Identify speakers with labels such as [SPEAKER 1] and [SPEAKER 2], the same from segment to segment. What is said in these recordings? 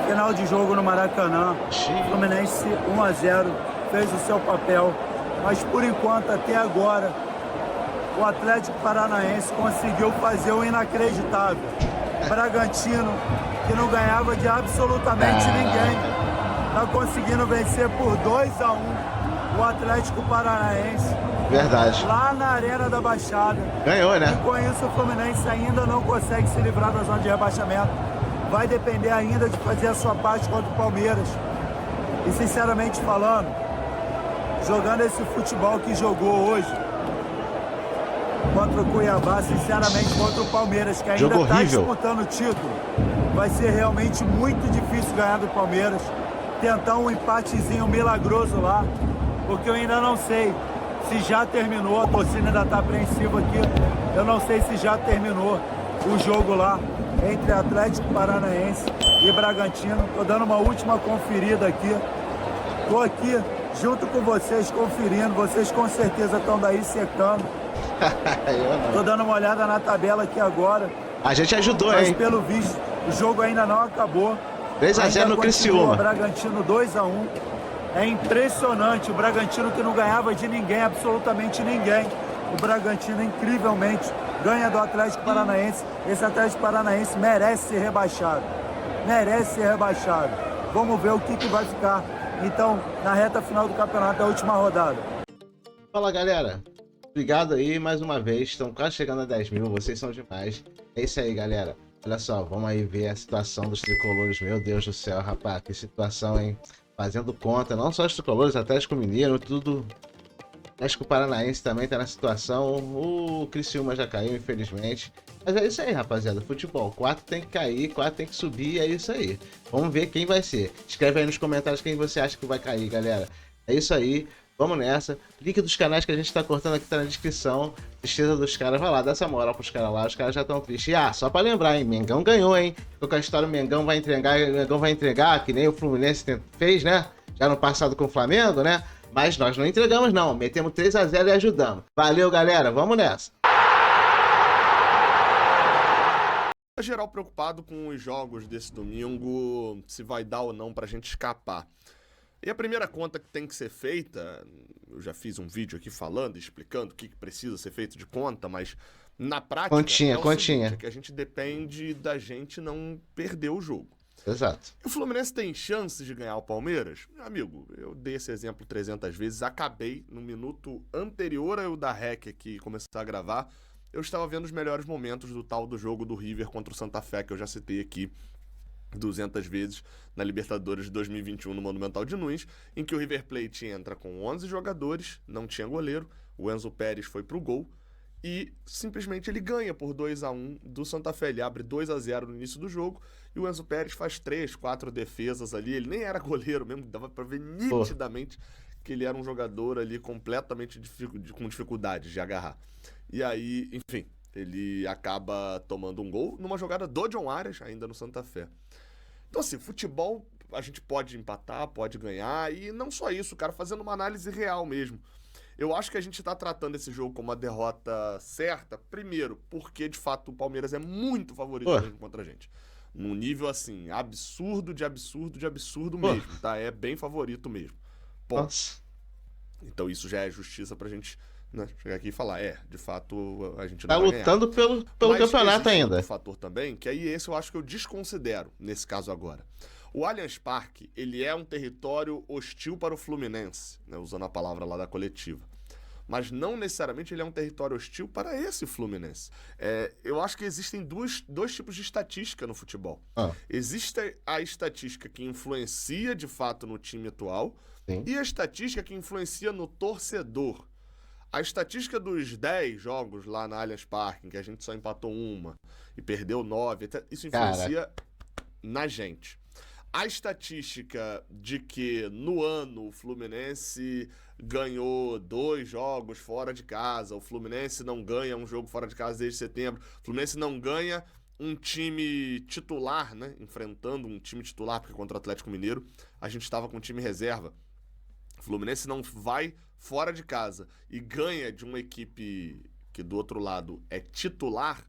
[SPEAKER 1] Final de jogo no Maracanã. Fluminense 1-0, fez o seu papel. Mas por enquanto, até agora, o Atlético Paranaense conseguiu fazer o inacreditável. Bragantino, que não ganhava de absolutamente ninguém, está conseguindo vencer por 2-1 o Atlético Paranaense.
[SPEAKER 2] Verdade.
[SPEAKER 1] Lá na Arena da Baixada.
[SPEAKER 2] Ganhou, né?
[SPEAKER 1] E com isso o Fluminense ainda não consegue se livrar da zona de rebaixamento. Vai depender ainda de fazer a sua parte contra o Palmeiras. E sinceramente falando, jogando esse futebol que jogou hoje contra o Cuiabá, sinceramente contra o Palmeiras, que ainda está disputando o título, vai ser realmente muito difícil ganhar do Palmeiras. Tentar um empatezinho milagroso lá, porque eu ainda não sei se já terminou, a torcida ainda está apreensiva aqui, eu não sei se já terminou o jogo lá entre Atlético Paranaense e Bragantino. Tô dando uma última conferida aqui, tô aqui junto com vocês conferindo, vocês com certeza estão daí secando. Tô dando uma olhada na tabela aqui agora.
[SPEAKER 2] A gente ajudou,
[SPEAKER 1] mas
[SPEAKER 2] hein?
[SPEAKER 1] Mas pelo visto, o jogo ainda não acabou.
[SPEAKER 2] 3-0 no Criciúma.
[SPEAKER 1] O Bragantino 2-1. É impressionante, o Bragantino que não ganhava de ninguém, absolutamente ninguém. O Bragantino, incrivelmente, ganha do Atlético Paranaense. Esse Atlético Paranaense merece ser rebaixado. Merece ser rebaixado. Vamos ver o que vai ficar, então, na reta final do campeonato, da última rodada.
[SPEAKER 2] Fala, galera. Obrigado aí mais uma vez. Estão quase chegando a 10 mil. Vocês são demais. É isso aí, galera. Olha só, vamos aí ver a situação dos tricolores. Meu Deus do céu, rapaz. Que situação, hein? Fazendo conta. Não só os tricolores, Atlético Mineiro, tudo. Atlético Paranaense também tá na situação. O Criciúma já caiu, infelizmente. Mas é isso aí, rapaziada. Futebol. 4 tem que cair, 4 tem que subir. É isso aí. Vamos ver quem vai ser. Escreve aí nos comentários quem você acha que vai cair, galera. É isso aí. Vamos nessa. Link dos canais que a gente tá cortando aqui tá na descrição. Tristeza dos caras. Vai lá, dá essa moral pros caras lá. Os caras já estão tristes. E só pra lembrar, hein? Mengão ganhou, hein? Ficou com a história, o Mengão vai entregar, que nem o Fluminense fez, né? Já no passado com o Flamengo, né? Mas nós não entregamos, não. Metemos 3-0 e ajudamos. Valeu, galera. Vamos nessa.
[SPEAKER 3] Geral preocupado com os jogos desse domingo, se vai dar ou não pra gente escapar. E a primeira conta que tem que ser feita, eu já fiz um vídeo aqui falando, explicando o que precisa ser feito de conta, mas na prática
[SPEAKER 2] continha.
[SPEAKER 3] Seguinte, é que a gente depende da gente não perder o jogo.
[SPEAKER 2] Exato.
[SPEAKER 3] E o Fluminense tem chances de ganhar o Palmeiras? Meu amigo, eu dei esse exemplo 300 vezes, acabei no minuto anterior a eu dar REC aqui e começar a gravar, eu estava vendo os melhores momentos do tal do jogo do River contra o Santa Fé, que eu já citei aqui 200 vezes na Libertadores de 2021 no Monumental de Nunes, em que o River Plate entra com 11 jogadores, não tinha goleiro, o Enzo Pérez foi pro gol e simplesmente ele ganha por 2-1 do Santa Fé. Ele abre 2-0 no início do jogo e o Enzo Pérez faz 3, 4 defesas ali. Ele nem era goleiro mesmo, dava pra ver nitidamente que ele era um jogador ali completamente com dificuldade de agarrar. E aí, enfim, ele acaba tomando um gol numa jogada do John Arias, ainda no Santa Fé. Então assim, futebol a gente pode empatar, pode ganhar, e não só isso, cara, fazendo uma análise real mesmo. Eu acho que a gente tá tratando esse jogo como uma derrota certa, primeiro, porque de fato o Palmeiras é muito favorito mesmo contra a gente. Num nível assim, absurdo mesmo, tá? É bem favorito mesmo.
[SPEAKER 2] Nossa.
[SPEAKER 3] Então isso já é justiça pra gente, né, chegar aqui e falar, de fato a gente não
[SPEAKER 2] tá
[SPEAKER 3] vai
[SPEAKER 2] lutando
[SPEAKER 3] ganhar.
[SPEAKER 2] pelo campeonato ainda.
[SPEAKER 3] Outro fator também, que aí esse eu acho que eu desconsidero nesse caso agora. O Allianz Parque, ele é um território hostil para o Fluminense, né, usando a palavra lá da coletiva. Mas não necessariamente ele é um território hostil para esse Fluminense. Eu acho que existem dois tipos de estatística no futebol. Existe a estatística que influencia de fato no time atual,
[SPEAKER 2] sim,
[SPEAKER 3] e a estatística que influencia no torcedor. A estatística dos 10 jogos lá na Allianz Parque, em que a gente só empatou uma e perdeu 9, isso influencia na gente. A estatística de que no ano o Fluminense ganhou 2 jogos fora de casa, o Fluminense não ganha um jogo fora de casa desde setembro, o Fluminense não ganha um time titular, né? Enfrentando um time titular, porque contra o Atlético Mineiro a gente estava com um time reserva. O Fluminense não vai fora de casa e ganha de uma equipe que do outro lado é titular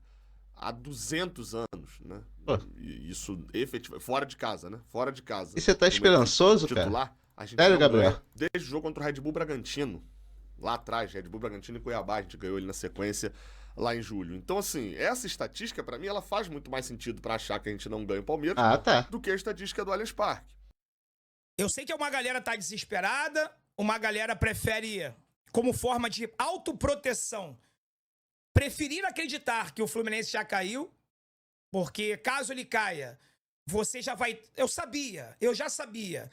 [SPEAKER 3] há 200 anos, né?
[SPEAKER 2] Pô.
[SPEAKER 3] E isso efetivamente. Fora de casa, né? Fora de casa.
[SPEAKER 2] E você tá esperançoso, cara?
[SPEAKER 3] Titular, a gente
[SPEAKER 2] Sério,
[SPEAKER 3] não
[SPEAKER 2] Gabriel?
[SPEAKER 3] ganha desde o jogo contra o Red Bull Bragantino. Lá atrás, Red Bull Bragantino e Cuiabá, a gente ganhou ele na sequência lá em julho. Então, assim, essa estatística, pra mim, ela faz muito mais sentido pra achar que a gente não ganha o Palmeiras
[SPEAKER 2] Ah, tá.
[SPEAKER 3] do que a estatística do Allianz Parque.
[SPEAKER 4] Eu sei que uma galera tá desesperada, uma galera prefere, como forma de autoproteção, preferir acreditar que o Fluminense já caiu, porque caso ele caia, você já vai... Eu já sabia.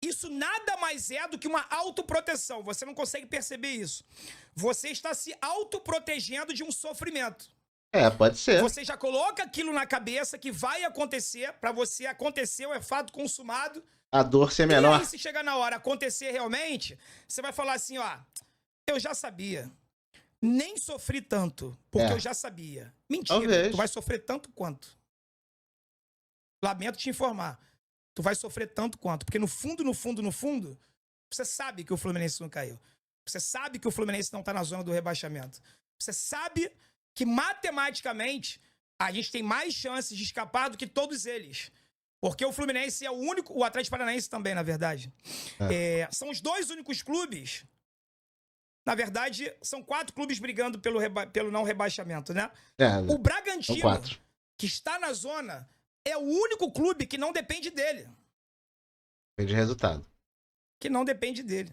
[SPEAKER 4] Isso nada mais é do que uma autoproteção. Você não consegue perceber isso. Você está se autoprotegendo de um sofrimento.
[SPEAKER 2] É, pode ser.
[SPEAKER 4] Você já coloca aquilo na cabeça que vai acontecer. Pra você, aconteceu, é fato consumado.
[SPEAKER 2] A dor ser
[SPEAKER 4] E
[SPEAKER 2] menor.
[SPEAKER 4] aí, se chegar na hora acontecer realmente, você vai falar assim, ó, eu já sabia. Nem sofri tanto, porque eu já sabia. Mentira,
[SPEAKER 2] Talvez.
[SPEAKER 4] tu vai sofrer tanto quanto. Lamento te informar. Tu vai sofrer tanto quanto. Porque no fundo, você sabe que o Fluminense não caiu. Você sabe que o Fluminense não tá na zona do rebaixamento. Você sabe que matematicamente a gente tem mais chances de escapar do que todos eles. Porque o Fluminense é o único... O Atlético Paranaense também, na verdade. São os dois únicos clubes... Na verdade, são 4 clubes brigando pelo não rebaixamento, né? O Bragantino, que está na zona, é o único clube que não depende dele.
[SPEAKER 2] Depende de resultado.
[SPEAKER 4] Que não depende dele.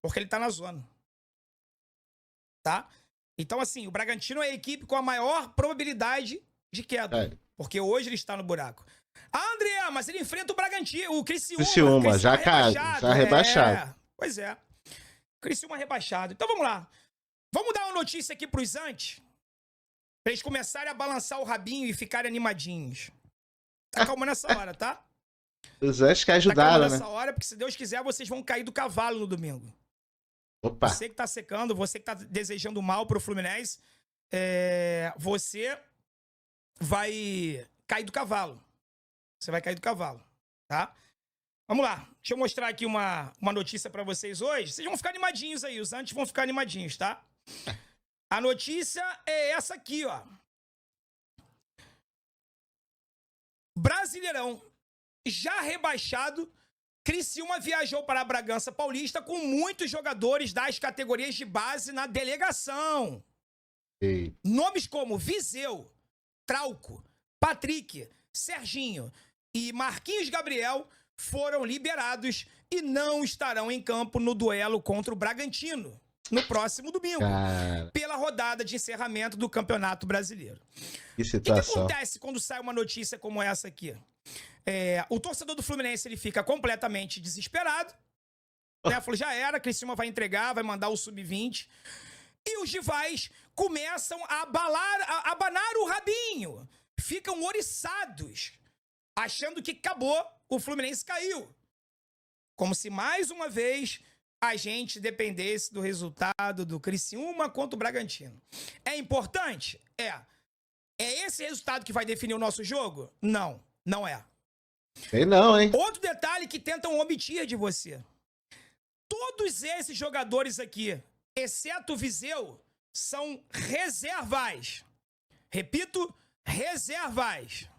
[SPEAKER 4] Porque ele tá na zona. Tá? Então, assim, o Bragantino é a equipe com a maior probabilidade de queda. Porque hoje ele está no buraco. Ah, André, mas ele enfrenta o Bragantino, o Criciúma
[SPEAKER 2] Já caiu, já rebaixado.
[SPEAKER 4] Pois é. Criciúma rebaixado. Então vamos lá. Vamos dar uma notícia aqui pros antes. Pra eles começarem a balançar o rabinho e ficarem animadinhos. Tá calma nessa hora, tá?
[SPEAKER 2] Os antes que ajudaram, né?
[SPEAKER 4] Nessa hora, porque se Deus quiser, vocês vão cair do cavalo no domingo.
[SPEAKER 2] Opa.
[SPEAKER 4] Você que tá secando, você que tá desejando mal pro Fluminense, você vai cair do cavalo. Você vai cair do cavalo, tá? Vamos lá. Deixa eu mostrar aqui uma notícia pra vocês hoje. Vocês vão ficar animadinhos aí, os antes vão ficar animadinhos, tá? A notícia é essa aqui, ó. Brasileirão. Já rebaixado, Criciúma viajou para a Bragança Paulista com muitos jogadores das categorias de base na delegação.
[SPEAKER 2] Ei.
[SPEAKER 4] Nomes como Viseu, Trauco, Patrick, Serginho e Marquinhos Gabriel foram liberados e não estarão em campo no duelo contra o Bragantino no próximo domingo, pela rodada de encerramento do Campeonato Brasileiro.
[SPEAKER 2] Que situação.
[SPEAKER 4] O que acontece quando sai uma notícia como essa aqui? O torcedor do Fluminense ele fica completamente desesperado. Né? Falou, já era, Criciúma vai entregar, vai mandar o sub-20. E os rivais começam a abanar o rabinho. Ficam oriçados, achando que acabou, o Fluminense caiu. Como se mais uma vez a gente dependesse do resultado do Criciúma contra o Bragantino. É importante? É. É esse resultado que vai definir o nosso jogo? Não, não é.
[SPEAKER 2] Sei não, hein?
[SPEAKER 4] Outro detalhe que tentam omitir de você. Todos esses jogadores aqui, exceto o Viseu, são reservas. Repito, reservas.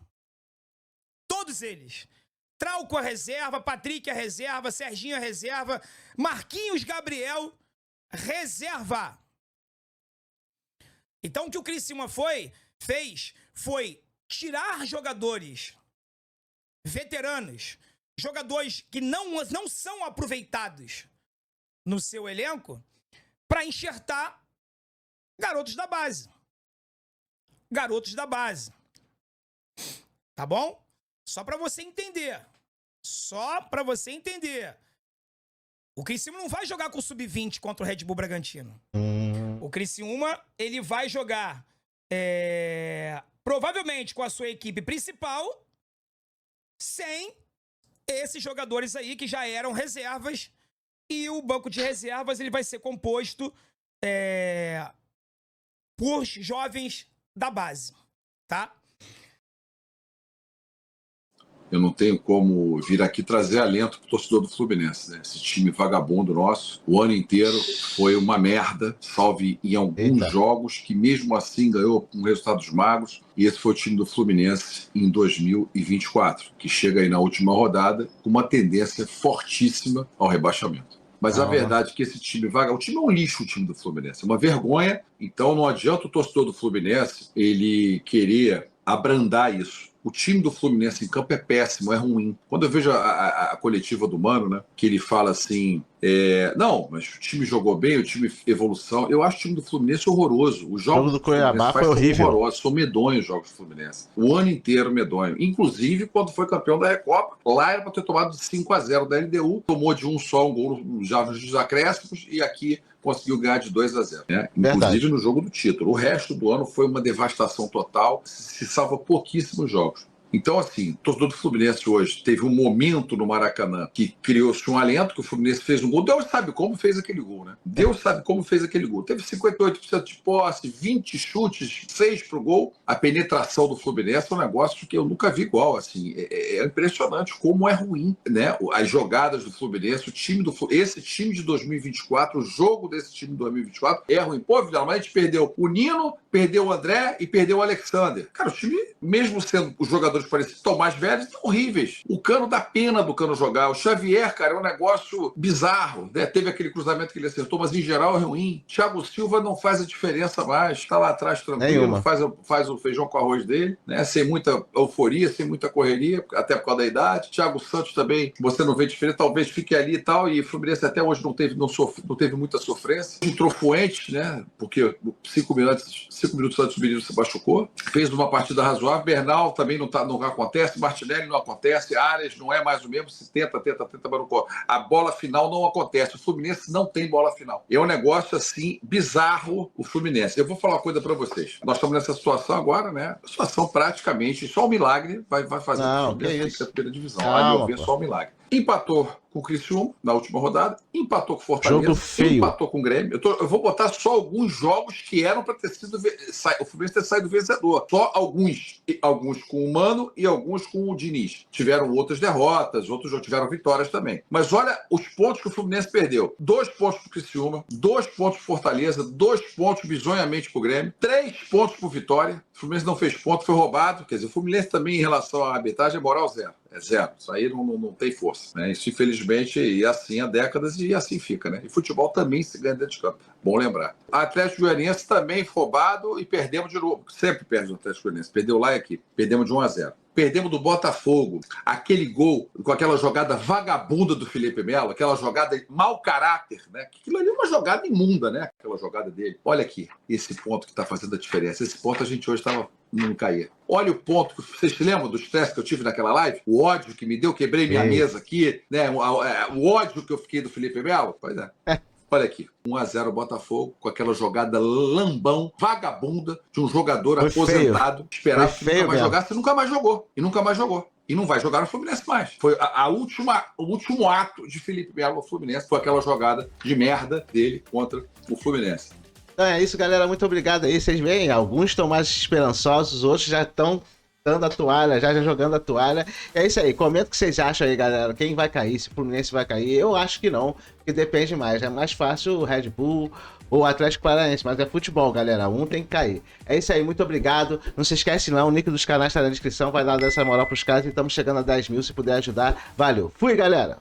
[SPEAKER 4] Todos eles. Trauco é reserva, Patrick é reserva, Serginho é reserva, Marquinhos Gabriel, reserva. Então o que o Criciúma fez foi tirar jogadores veteranos, jogadores que não são aproveitados no seu elenco, para enxertar garotos da base. Garotos da base. Tá bom? Só para você entender. Só para você entender. O Criciúma não vai jogar com o sub-20 contra o Red Bull Bragantino. O Criciúma, ele vai jogar provavelmente com a sua equipe principal, sem esses jogadores aí que já eram reservas, e o banco de reservas ele vai ser composto por jovens da base, tá?
[SPEAKER 5] eu não tenho como vir aqui trazer alento pro torcedor do Fluminense, né? Esse time vagabundo nosso, o ano inteiro foi uma merda, salve em alguns jogos, que mesmo assim ganhou com resultados magros, e esse foi o time do Fluminense em 2024, que chega aí na última rodada com uma tendência fortíssima ao rebaixamento. Mas a verdade é que esse time o time é um lixo, o time do Fluminense, é uma vergonha. Então não adianta o torcedor do Fluminense ele querer abrandar isso. O time do Fluminense em campo é péssimo, é ruim. Quando eu vejo a coletiva do Mano, né, que ele fala assim, não, mas o time jogou bem, o time evolução. Eu acho o time do Fluminense horroroso. Os jogos
[SPEAKER 2] do Cuiabá foi horrível.
[SPEAKER 5] Horrorosos, são medonhos os jogos do Fluminense. O ano inteiro medonho. Inclusive, quando foi campeão da Recopa, lá era para ter tomado de 5-0 da LDU, tomou de um gol já nos acréscimos, e aqui conseguiu ganhar de 2-0, né? Inclusive no jogo do título. O resto do ano foi uma devastação total, se salva pouquíssimos jogos. Então, assim, o torcedor do Fluminense hoje teve um momento no Maracanã que criou-se um alento, que o Fluminense fez um gol. Deus sabe como fez aquele gol, né? Deus sabe como fez aquele gol. Teve 58% de posse, 20 chutes, 6 pro gol. A penetração do Fluminense é um negócio que eu nunca vi igual, assim. É impressionante como é ruim, né? As jogadas do Fluminense, esse time de 2024, o jogo desse time de 2024 é ruim. Pô, Vidal, mas a gente perdeu o Nino, perdeu o André e perdeu o Alexander. Cara, o time, mesmo sendo os jogadores parecidos, estão mais velhos, estão horríveis. O Cano dá pena do Cano jogar. O Xavier, cara, é um negócio bizarro, né? Teve aquele cruzamento que ele acertou, mas em geral é ruim. Thiago Silva não faz a diferença mais, está lá atrás tranquilo, faz o feijão com arroz dele, né? Sem muita euforia, sem muita correria, até por causa da idade. Thiago Santos também, você não vê diferença, talvez fique ali e tal, e o Fluminense até hoje não teve muita sofrência. Entrou Fuentes, né? Porque 5 minutos antes do menino se machucou. Fez uma partida razoável. Bernal também não acontece. Martinelli não acontece. Arias não é mais o mesmo. Se tenta, mas não pode. A bola final não acontece. O Fluminense não tem bola final. É um negócio, assim, bizarro o Fluminense. Eu vou falar uma coisa pra vocês. Nós estamos nessa situação agora, né? Situação praticamente, só o milagre vai fazer o Fluminense ficar na primeira divisão. Só o milagre. Empatou com o Criciúma na última rodada, empatou com o Fortaleza,
[SPEAKER 2] jogo feio.
[SPEAKER 5] Empatou com o Grêmio. Eu vou botar só alguns jogos que eram para ter sido o Fluminense ter saído vencedor. Só alguns com o Mano e alguns com o Diniz. Tiveram outras derrotas, outros já tiveram vitórias também. Mas olha os pontos que o Fluminense perdeu. 2 pontos pro Criciúma, 2 pontos pro Fortaleza, 2 pontos bizonhamente pro Grêmio, 3 pontos pro Vitória. O Fluminense não fez ponto, foi roubado. Quer dizer, o Fluminense também, em relação à arbitragem, é moral zero. É zero. Isso aí não tem força, né? Isso, infelizmente, e assim há décadas, e assim fica, né? E futebol também se ganha dentro de campo. Bom lembrar. O Atlético Goianiense também roubado e perdemos de novo. Sempre perde o Atlético Goianiense. Perdeu lá e aqui. Perdemos de 1-0. Perdemos do Botafogo. Aquele gol com aquela jogada vagabunda do Felipe Melo, aquela jogada de mau caráter, né? Aquilo ali é uma jogada imunda, né? Aquela jogada dele. Olha aqui, esse ponto que está fazendo a diferença. Esse ponto a gente hoje não caía. Olha o ponto que vocês se lembram do estresse que eu tive naquela live? O ódio que me deu, quebrei minha mesa aqui, né? O ódio que eu fiquei do Felipe Melo. Pois é. Olha aqui, 1-0 Botafogo, com aquela jogada lambão, vagabunda, de um jogador aposentado, esperava que nunca mais jogasse, e nunca mais jogou. E não vai jogar no Fluminense mais. Foi o último ato de Felipe Melo no Fluminense, foi aquela jogada de merda dele contra o Fluminense.
[SPEAKER 2] Então é isso, galera. Muito obrigado aí. Vocês veem, alguns estão mais esperançosos, outros já estão dando a toalha, já jogando a toalha. É isso aí. Comenta o que vocês acham aí, galera. Quem vai cair? Se o Fluminense vai cair? Eu acho que não, porque depende mais. É mais fácil o Red Bull ou o Atlético Paranaense, mas é futebol, galera. Um tem que cair. É isso aí. Muito obrigado. Não se esquece não, o link dos canais está na descrição. Vai dar essa moral pros caras e estamos chegando a 10 mil. Se puder ajudar, valeu. Fui, galera!